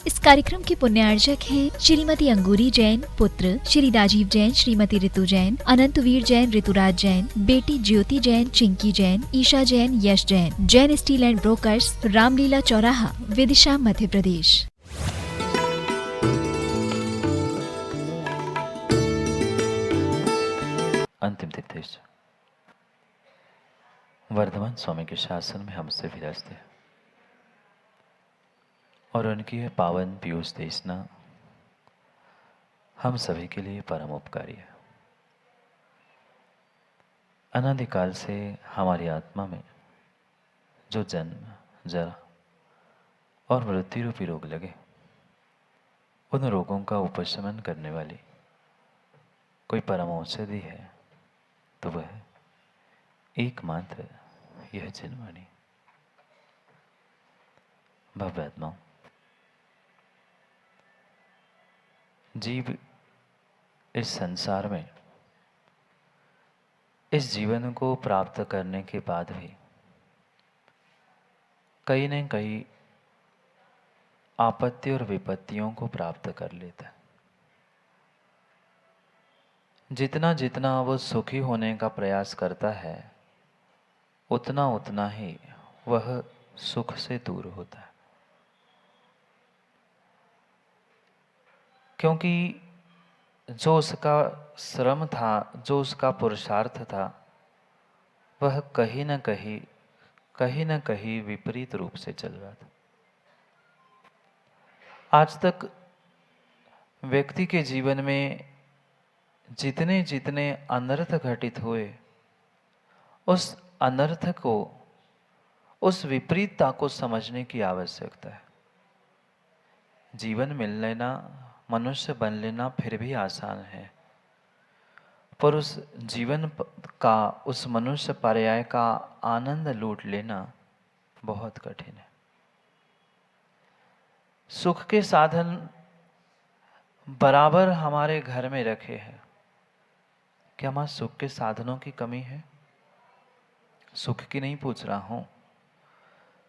इस कार्यक्रम के पुण्यार्चक हैं श्रीमती अंगूरी जैन, पुत्र श्री राजीव जैन, श्रीमती ऋतु जैन, अनंतवीर जैन, ऋतुराज जैन, बेटी Jyoti Jain, Chinki Jain, Isha Jain, Yash Jain, Jain steel and brokers, Ramlila Chauraha, Vidisha, Madhya Pradesh. अंतिम तिथि वर्धमान स्वामी के शासन में हमसे विराजते और उनकी यह पावन पीयूष देशना हम सभी के लिए परम उपकारी है। अनादिकाल से हमारी आत्मा में जो जन्म, जरा और मृत्यु रूपी रोग लगे, उन रोगों का उपशमन करने वाली कोई परम औषधि है तो वह एकमात्र यह जिनवाणी। भव्य आत्माओं, जीव इस संसार में इस जीवन को प्राप्त करने के बाद भी कहीं न कहीं आपत्ति और विपत्तियों को प्राप्त कर लेता है। जितना जितना वो सुखी होने का प्रयास करता है, उतना उतना ही वह सुख से दूर होता है, क्योंकि जो उसका श्रम था, जो उसका पुरुषार्थ था, वह कहीं न कहीं विपरीत रूप से चल रहा था। आज तक व्यक्ति के जीवन में जितने जितने अनर्थ घटित हुए, उस अनर्थ को, उस विपरीतता को समझने की आवश्यकता है। जीवन मिल लेना, मनुष्य बन लेना फिर भी आसान है, पर उस जीवन का, उस मनुष्य पर्याय का आनंद लूट लेना बहुत कठिन है। सुख के साधन बराबर हमारे घर में रखे हैं। क्या हमारे सुख के साधनों की कमी है? सुख की नहीं पूछ रहा हूं,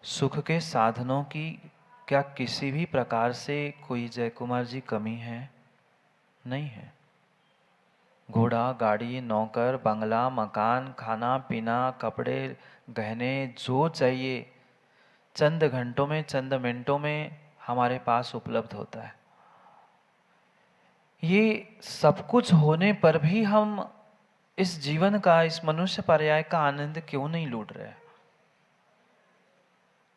सुख के साधनों की क्या किसी भी प्रकार से कोई जय कुमार जी कमी है? नहीं है। घोड़ा, गाड़ी, नौकर, बंगला, मकान, खाना पीना, कपड़े, गहने, जो चाहिए चंद घंटों में, चंद मिनटों में हमारे पास उपलब्ध होता है। ये सब कुछ होने पर भी हम इस जीवन का, इस मनुष्य पर्याय का आनंद क्यों नहीं लूट रहे?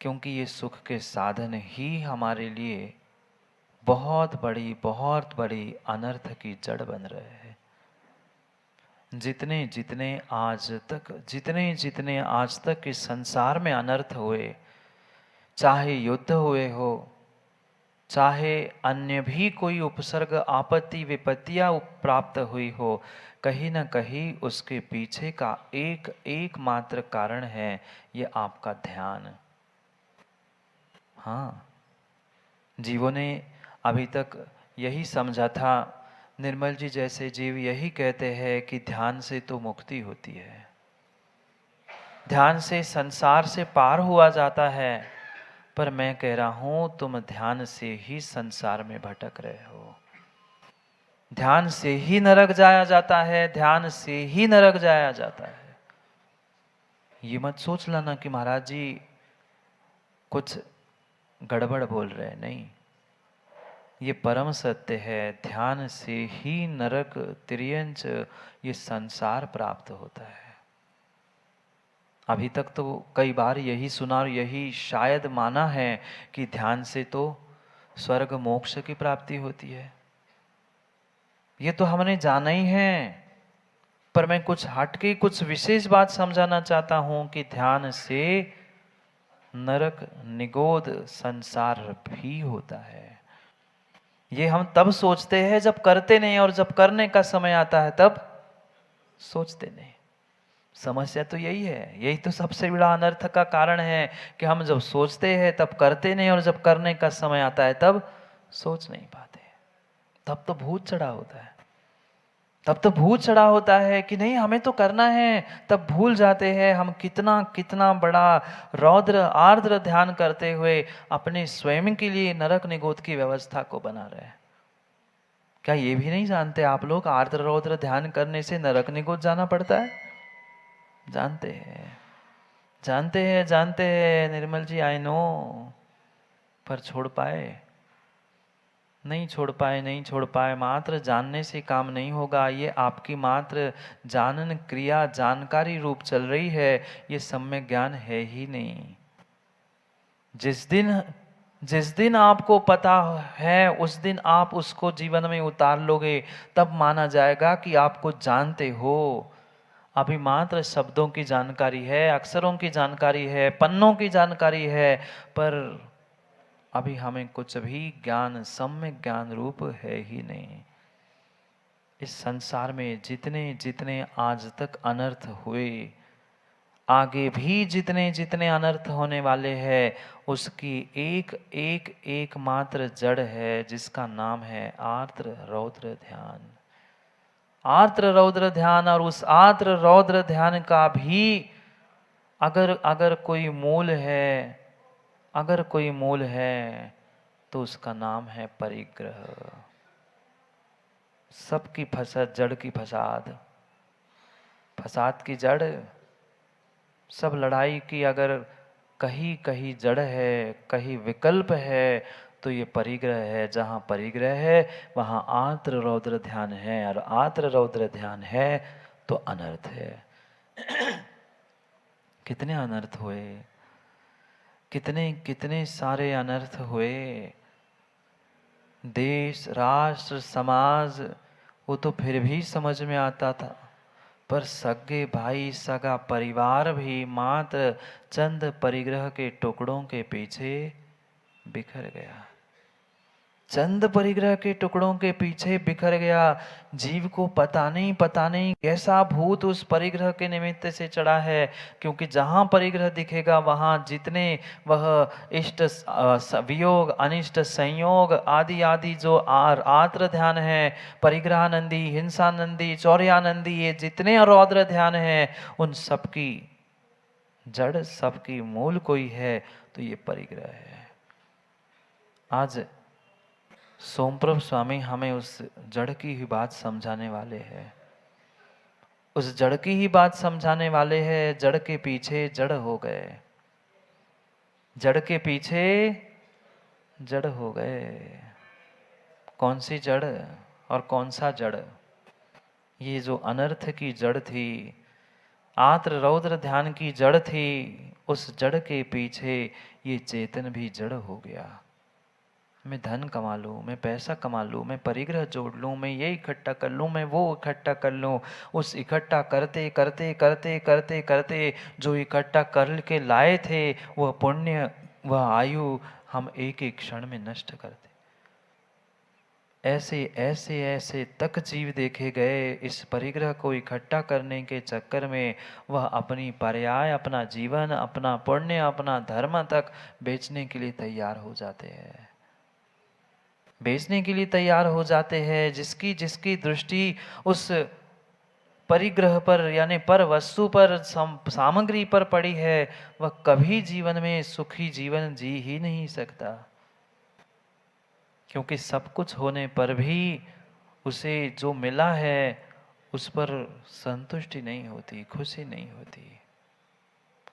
क्योंकि ये सुख के साधन ही हमारे लिए बहुत बड़ी अनर्थ की जड़ बन रहे हैं। जितने जितने आज तक इस संसार में अनर्थ हुए, चाहे युद्ध हुए हो, चाहे अन्य भी कोई उपसर्ग, आपत्ति, विपत्तियां प्राप्त हुई हो, कहीं न कहीं उसके पीछे का एक मात्र कारण है, ये आपका ध्यान। हाँ, जीवों ने अभी तक यही समझा था, निर्मल जी जैसे जीव यही कहते हैं कि ध्यान से तो मुक्ति होती है, ध्यान से संसार से पार हुआ जाता है। पर मैं कह रहा हूं, तुम ध्यान से ही संसार में भटक रहे हो। ध्यान से ही नरक जाया जाता है, ध्यान से ही नरक जाया जाता है। ये मत सोच लेना कि महाराज जी कुछ गड़बड़ बोल रहे हैं, नहीं, ये परम सत्य है। ध्यान से ही नरक, तिर्यंच, ये संसार प्राप्त होता है। अभी तक तो कई बार यही सुना और यही शायद माना है कि ध्यान से तो स्वर्ग मोक्ष की प्राप्ति होती है। ये तो हमने जाना ही है, पर मैं कुछ हटके कुछ विशेष बात समझाना चाहता हूं कि ध्यान से नरक, निगोद, संसार भी होता है। ये हम तब सोचते हैं जब करते नहीं, और जब करने का समय आता है तब सोचते नहीं। समस्या तो यही है, यही तो सबसे बड़ा अनर्थ का कारण है कि हम जब सोचते हैं तब करते नहीं, और जब करने का समय आता है तब सोच नहीं पाते। तब तो भूत चढ़ा होता है। तब तो भूत चढ़ा होता है कि नहीं हमें तो करना है, तब भूल जाते हैं हम कितना कितना बड़ा रौद्र आर्द्र ध्यान करते हुए अपने स्वयं के लिए नरक निगोद की व्यवस्था को बना रहे हैं। क्या ये भी नहीं जानते आप लोग आर्द्र रौद्र ध्यान करने से नरक निगोद जाना पड़ता है? जानते हैं, जानते हैं, जानते हैं निर्मल जी, आई नो, पर छोड़ पाए? नहीं छोड़ पाए, नहीं छोड़ पाए। मात्र जानने से काम नहीं होगा, ये आपकी मात्र जानन क्रिया जानकारी रूप चल रही है, ये सम्यक ज्ञान है ही नहीं। जिस दिन आपको पता है उस दिन आप उसको जीवन में उतार लोगे, तब माना जाएगा कि आपको जानते हो। अभी मात्र शब्दों की जानकारी है, अक्षरों की जानकारी है, पन्नों की जानकारी है, पर अभी हमें कुछ भी ज्ञान सम्यक ज्ञान रूप है ही नहीं। इस संसार में जितने जितने आज तक अनर्थ हुए, आगे भी जितने जितने अनर्थ होने वाले हैं, उसकी एक एक एक मात्र जड़ है जिसका नाम है आर्द्र रौद्र ध्यान। आर्द्र रौद्र ध्यान, और उस आर्द्र रौद्र ध्यान का भी अगर कोई मूल है, अगर कोई मूल है तो उसका नाम है परिग्रह। सबकी फसाद, जड़ की फसाद, फसाद की जड़, सब लड़ाई की अगर कहीं कहीं जड़ है, कहीं विकल्प है, तो ये परिग्रह है। जहाँ परिग्रह है वहाँ आर्द्र रौद्र ध्यान है, और आर्द्र रौद्र ध्यान है तो अनर्थ है। कितने अनर्थ हुए, कितने कितने सारे अनर्थ हुए। देश, राष्ट्र, समाज, वो तो फिर भी समझ में आता था, पर सगे भाई, सगा परिवार भी मात्र चंद परिग्रह के टुकड़ों के पीछे बिखर गया। चंद परिग्रह के टुकड़ों के पीछे बिखर गया। जीव को पता नहीं कैसा भूत उस परिग्रह के निमित्त से चढ़ा है, क्योंकि जहां परिग्रह दिखेगा वहां जितने वह इष्ट वियोग, अनिष्ट संयोग आदि आदि जो आर्द्र ध्यान है, परिग्रहानंदी, हिंसानंदी, चौर्यानंदी, ये जितने रौद्र ध्यान है, उन सबकी जड़, सबकी मूल कोई है तो ये परिग्रह है। आज सोमप्रभ स्वामी हमें उस जड़ की ही बात समझाने वाले हैं, उस जड़ की ही बात समझाने वाले हैं। जड़ के पीछे जड़ हो गए, जड़ के पीछे जड़ हो गए। कौन सी जड़ और कौन सा जड़? ये जो अनर्थ की जड़ थी, आर्द्र रौद्र ध्यान की जड़ थी, उस जड़ के पीछे ये चेतन भी जड़ हो गया। मैं धन कमा लूँ, मैं पैसा कमा लूँ, मैं परिग्रह जोड़ लूँ, मैं ये इकट्ठा कर लूँ, मैं वो इकट्ठा कर लूँ। उस इकट्ठा करते करते करते करते करते जो इकट्ठा कर के लाए थे, वह पुण्य, वह आयु हम एक एक क्षण में नष्ट करते। ऐसे ऐसे ऐसे तक जीव देखे गए इस परिग्रह को इकट्ठा करने के चक्कर में। वह अपनी पर्याय, अपना जीवन, अपना पुण्य, अपना धर्म तक बेचने के लिए तैयार हो जाते हैं, बेचने के लिए तैयार हो जाते हैं। जिसकी जिसकी दृष्टि उस परिग्रह पर यानी पर वस्तु पर, सामग्री पर पड़ी है, वह कभी जीवन में सुखी जीवन जी ही नहीं सकता, क्योंकि सब कुछ होने पर भी उसे जो मिला है उस पर संतुष्टि नहीं होती, खुशी नहीं होती,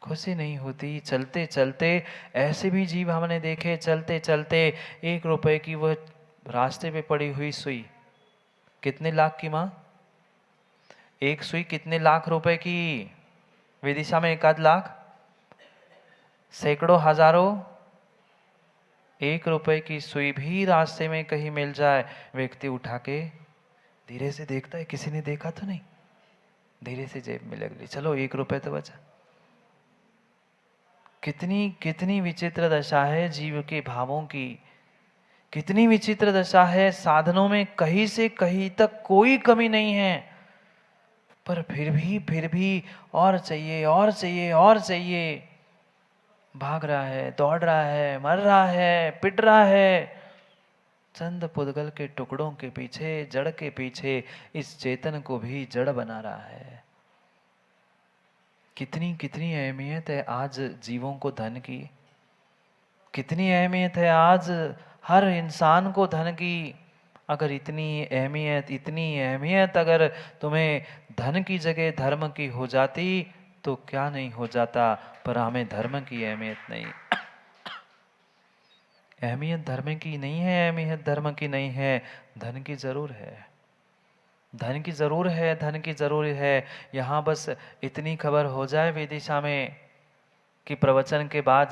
खुशी नहीं होती। चलते चलते ऐसे भी जीव हमने देखे, चलते चलते 1 रुपए की वह रास्ते पे पड़ी हुई सुई, कितने लाख की माँ? एक सुई कितने लाख रुपए की? विदिशा में 1 आध लाख, सैकड़ों, हजारों। 1 रुपए की सुई भी रास्ते में कहीं मिल जाए, व्यक्ति उठा के धीरे से देखता है, किसी ने देखा तो नहीं, धीरे से जेब में लग ली, चलो 1 रुपए तो बचा। कितनी कितनी विचित्र दशा है जीव के भावों की, कितनी विचित्र दशा है। साधनों में कहीं से कहीं तक कोई कमी नहीं है, पर फिर भी और चाहिए, और चाहिए, और चाहिए। भाग रहा है, दौड़ रहा है, मर रहा है, पिट रहा है, चंद पुद्गल के टुकड़ों के पीछे, जड़ के पीछे इस चेतन को भी जड़ बना रहा है। कितनी कितनी अहमियत है आज जीवों को धन की, कितनी अहमियत है आज हर इंसान को धन की। अगर इतनी अहमियत अगर तुम्हें धन की जगह धर्म की हो जाती तो क्या नहीं हो जाता, पर हमें धर्म की अहमियत नहीं। अहमियत धर्म की नहीं है, अहमियत धर्म की नहीं है, धन की जरूर है, धन की जरूर है, धन की जरूर है। यहाँ बस इतनी खबर हो जाए विदिशा में कि प्रवचन के बाद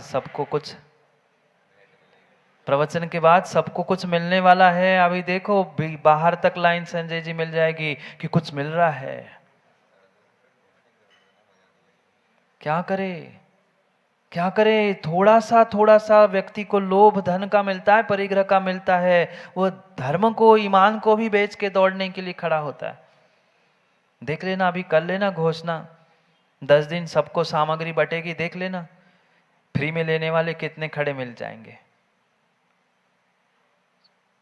सबको कुछ मिलने वाला है। अभी देखो बाहर तक लाइन संजय जी मिल जाएगी कि कुछ मिल रहा है। क्या करे? थोड़ा सा व्यक्ति को लोभ धन का मिलता है, परिग्रह का मिलता है, वो धर्म को, ईमान को भी बेच के दौड़ने के लिए खड़ा होता है। देख लेना, अभी कर लेना घोषणा, 10 दिन सबको सामग्री बटेगी, देख लेना फ्री में लेने वाले कितने खड़े मिल जाएंगे।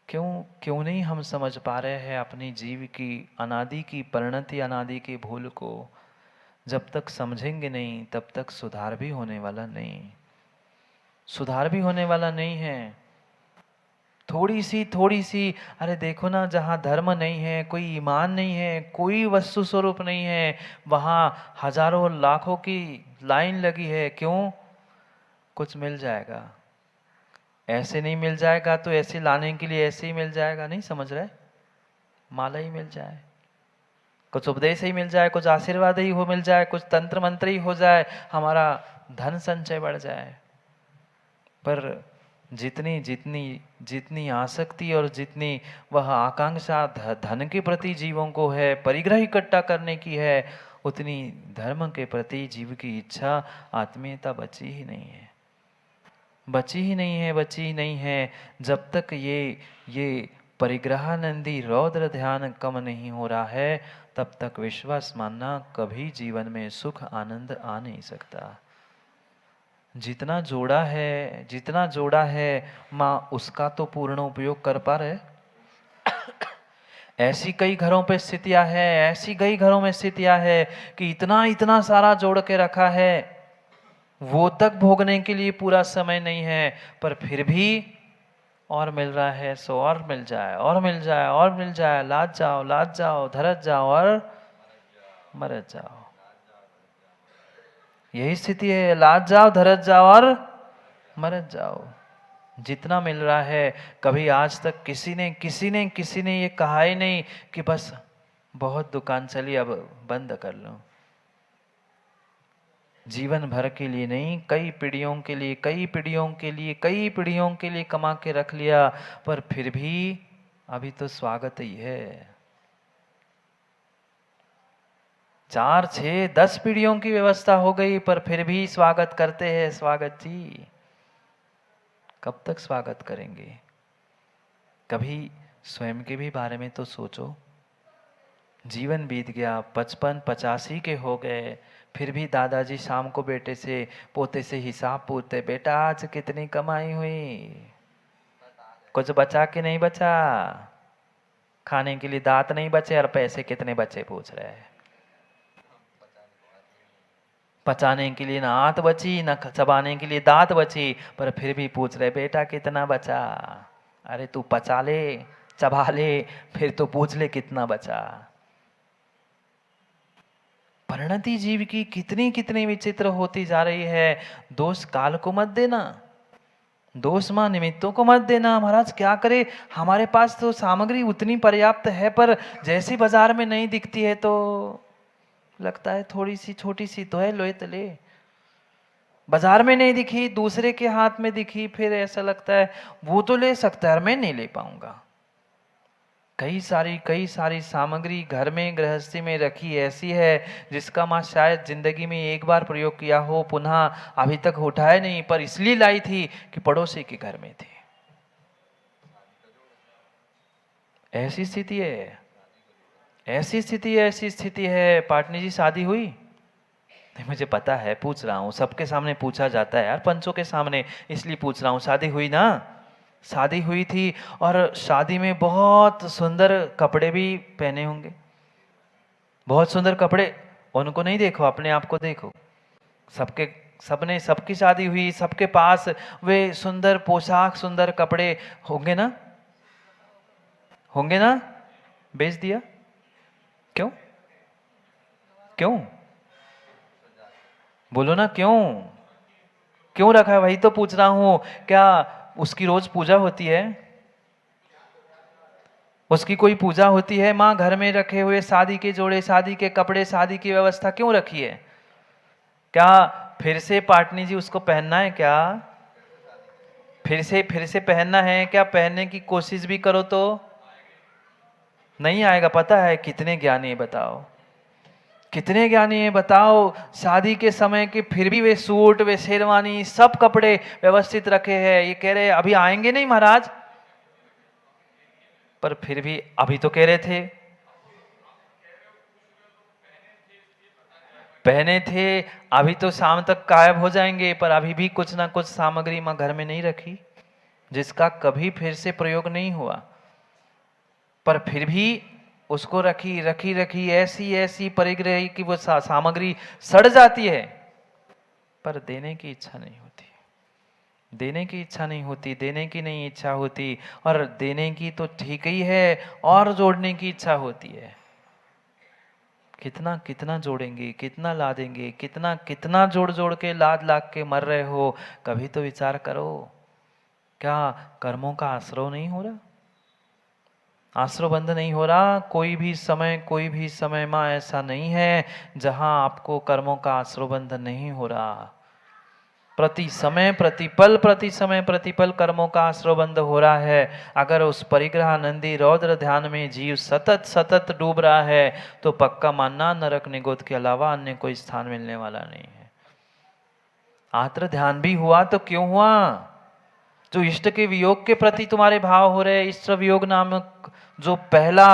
क्यों नहीं हम समझ पा रहे हैं अपनी जीव की अनादि की परिणति, अनादि की भूल को। जब तक समझेंगे नहीं तब तक सुधार भी होने वाला नहीं है। थोड़ी सी अरे देखो ना, जहाँ धर्म नहीं है, कोई ईमान नहीं है, कोई वस्तु स्वरूप नहीं है, वहाँ हजारों लाखों की लाइन लगी है। क्यों? कुछ मिल जाएगा। ऐसे नहीं मिल जाएगा तो ऐसे लाने के लिए ऐसे ही मिल जाएगा, नहीं समझ रहे? माला ही मिल जाए, कुछ उपदेश ही मिल जाए, कुछ आशीर्वाद ही हो मिल जाए, कुछ तंत्र मंत्र ही हो जाए, हमारा धन संचय बढ़ जाए। पर जितनी आसक्ति और जितनी वह आकांक्षा धन के प्रति जीवों को है, परिग्रह इकट्ठा करने की है, उतनी धर्म के प्रति जीव की इच्छा, आत्मीयता बची ही नहीं है। जब तक ये परिग्रहानंदी रौद्र ध्यान कम नहीं हो रहा है, तब तक विश्वास मानना कभी जीवन में सुख आनंद आ नहीं सकता। जितना जोड़ा है माँ, उसका तो पूर्ण उपयोग कर पा रहे। ऐसी कई घरों में स्थितियां है कि इतना सारा जोड़ के रखा है, वो तक भोगने के लिए पूरा समय नहीं है, पर फिर भी और मिल रहा है सो और मिल जाए, लाद जाओ, धरत जाओ और मरत जाओ। यही स्थिति है, लाद जाओ, धरत जाओ और मरत जाओ। जितना मिल रहा है, कभी आज तक किसी ने ये कहा ही नहीं कि बस बहुत दुकान चली अब बंद कर लो। जीवन भर के लिए नहीं, कई पीढ़ियों के लिए कमा के रख लिया, पर फिर भी अभी तो स्वागत ही है। 4, 6, 10 पीढ़ियों की व्यवस्था हो गई, पर फिर भी स्वागत करते हैं। स्वागत जी, कब तक स्वागत करेंगे? कभी स्वयं के भी बारे में तो सोचो। जीवन बीत गया, 55, 85 के हो गए, फिर भी दादाजी शाम को पोते से हिसाब पूछते, बेटा आज कितनी कमाई हुई? कुछ बचा कि नहीं बचा? खाने के लिए दांत नहीं बचे और पैसे कितने बचे पूछ रहे हैं। पचाने के लिए ना आंत बची, ना चबाने के लिए दांत बची, पर फिर भी पूछ रहे बेटा कितना बचा? अरे तू पचा ले, चबा ले, फिर तो पूछ ले कितना बचा। परिणति जीव की कितनी विचित्र होती जा रही है। दोष काल को मत देना, दोष मां निमित्तों को मत देना। महाराज क्या करे, हमारे पास तो सामग्री उतनी पर्याप्त है, पर जैसी बाजार में नहीं दिखती है तो लगता है थोड़ी सी छोटी सी तो है, लोए तले। बाजार में नहीं दिखी, दूसरे के हाथ में दिखी, फिर ऐसा लगता है वो तो ले सकता है, मैं नहीं ले पाऊंगा। कई सारी सामग्री घर में, गृहस्थी में रखी ऐसी है जिसका माँ शायद जिंदगी में एक बार प्रयोग किया हो, पुनः अभी तक उठाया नहीं, पर इसलिए लाई थी कि पड़ोसी के घर में थी। ऐसी स्थिति है। पाटनी जी शादी हुई? नहीं, मुझे पता है, पूछ रहा हूँ, सबके सामने पूछा जाता है यार, पंचों के सामने, इसलिए पूछ रहा हूँ। शादी हुई ना? शादी हुई थी और शादी में बहुत सुंदर कपड़े भी पहने होंगे, बहुत सुंदर कपड़े। उनको नहीं देखो, अपने आप को देखो। सबकी शादी हुई, सबके पास वे सुंदर पोशाक, सुंदर कपड़े होंगे ना, होंगे ना? बेच दिया क्यों? क्यों बोलो ना, क्यों रखा है? वही तो पूछ रहा हूं। क्या उसकी रोज पूजा होती है? उसकी कोई पूजा होती है? माँ घर में रखे हुए शादी के जोड़े, शादी के कपड़े, शादी की व्यवस्था क्यों रखी है? क्या फिर से पाटनी जी उसको पहनना है? क्या फिर से पहनना है? क्या पहनने की कोशिश भी करो तो नहीं आएगा। पता है कितने ज्ञानी है बताओ, कितने ज्ञानी है बताओ। शादी के समय के फिर भी वे सूट, वे शेरवानी, सब कपड़े व्यवस्थित रखे हैं। ये कह रहे अभी आएंगे नहीं महाराज, पर फिर भी अभी तो कह रहे थे, पहने थे। अभी तो शाम तक गायब हो जाएंगे, पर अभी भी कुछ ना कुछ सामग्री मां घर में नहीं रखी, जिसका कभी फिर से प्रयोग नहीं हुआ, पर फिर भी उसको रखी ऐसी परिग्रही कि वो सामग्री सड़ जाती है, पर देने की इच्छा नहीं होती, देने की इच्छा नहीं होती, देने की नहीं इच्छा होती। और देने की तो ठीक ही है, और जोड़ने की इच्छा होती है। कितना कितना जोड़ेंगे, कितना ला देंगे, कितना कितना जोड़ जोड़ के लाद लाद के मर रहे हो। कभी तो विचार करो, क्या कर्मों का आश्रय नहीं हो रहा? आश्रय बंध नहीं हो रहा? कोई भी समय मां ऐसा नहीं है जहां आपको कर्मों का आश्रय बंध नहीं हो रहा। प्रति समय प्रतिपल कर्मों का आश्रय बंध हो रहा है। अगर उस परिग्रह नंदी रौद्र ध्यान में जीव सतत सतत डूब रहा है तो पक्का मानना नरक निगोद के अलावा अन्य कोई स्थान मिलने वाला नहीं है। आत्र ध्यान भी हुआ तो क्यों हुआ? जो इष्ट के वियोग के प्रति तुम्हारे भाव हो रहे, इष्ट वियोग नामक जो पहला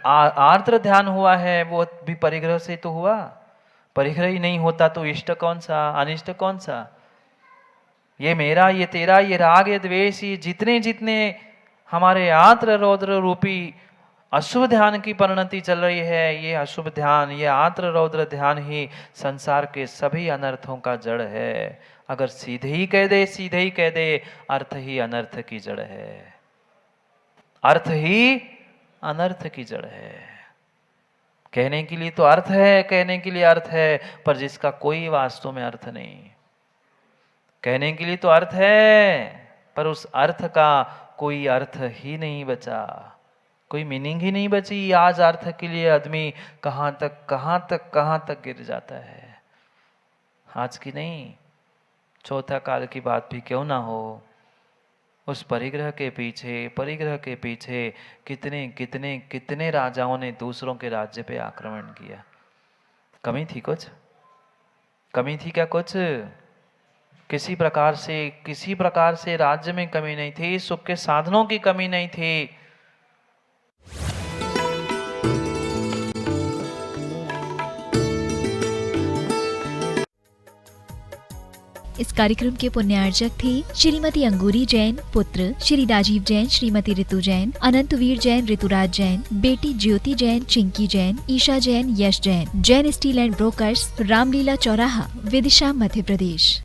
आर्द्र ध्यान हुआ है वो भी परिग्रह से तो हुआ। परिग्रह ही नहीं होता तो इष्ट कौन सा, अनिष्ट कौन सा? ये मेरा, ये तेरा, ये राग, ये द्वेष, ये जितने जितने हमारे आत्र रौद्र रूपी अशुभ ध्यान की परिणति चल रही है, ये अशुभ ध्यान, ये आत्र रौद्र ध्यान ही संसार के सभी अनर्थों का जड़ है। अगर सीधे ही कह दे अर्थ ही अनर्थ की जड़ है, अर्थ ही अनर्थ की जड़ है। कहने के लिए तो अर्थ है, कहने के लिए अर्थ है, पर जिसका कोई वास्तव में अर्थ नहीं। कहने के लिए तो अर्थ है, पर उस अर्थ का कोई अर्थ ही नहीं बचा, कोई मीनिंग ही नहीं बची। आज अर्थ के लिए आदमी कहां तक गिर जाता है। आज की नहीं, चौथा काल की बात भी क्यों ना हो, उस परिग्रह के पीछे कितने राजाओं ने दूसरों के राज्य पे आक्रमण किया। कमी थी कुछ? कमी थी क्या कुछ? किसी प्रकार से राज्य में कमी नहीं थी, सुख के साधनों की कमी नहीं थी। इस कार्यक्रम के पुण्यार्चक थे श्रीमती अंगूरी जैन, पुत्र श्री राजीव जैन, श्रीमती ऋतु जैन, अनंतवीर जैन, ऋतुराज जैन, बेटी Jyoti Jain, Chinki Jain, Isha Jain, Yash Jain. Jain steel and brokers, Ramlila Chauraha, Vidisha, Madhya Pradesh.